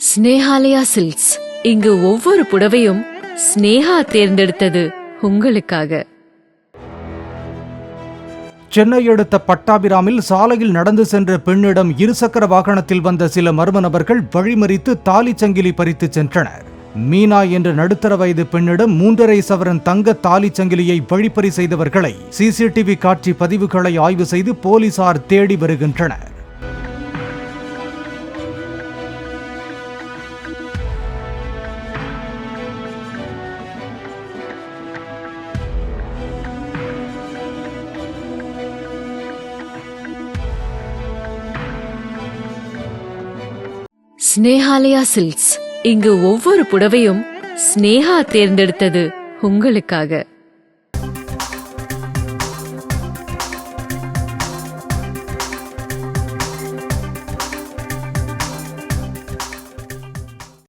Snehalaya silks. இங்கு ஒவ்வொரு புடவையும் ஸ்னேஹா தேர்ந்தெடுத்தது உங்களுக்காக. சென்னை அடுத்த பட்டாபிராமில் சாலையில் நடந்து சென்ற பெண்ணிடம் இருசக்கர வாகனத்தில் வந்த சில மர்ம நபர்கள் வழிமறித்து தாலி சங்கிலி பறித்து சென்றனர். மீனா என்ற நடுத்தர வயது பெண்ணிடம் 3.5 சவரன் தங்க தாலி சங்கிலியை வழிப்பறி செய்தவர்களை சிசிடிவி காட்சி பதிவுகளை ஆய்வு செய்து போலீசார் தேடி வருகின்றனர். ஸ்னேஹாலயா சில்க்ஸ். இங்கு ஒவ்வொரு புடவையும் ஸ்னேஹா தேர்ந்தெடுத்தது உங்களுக்காக.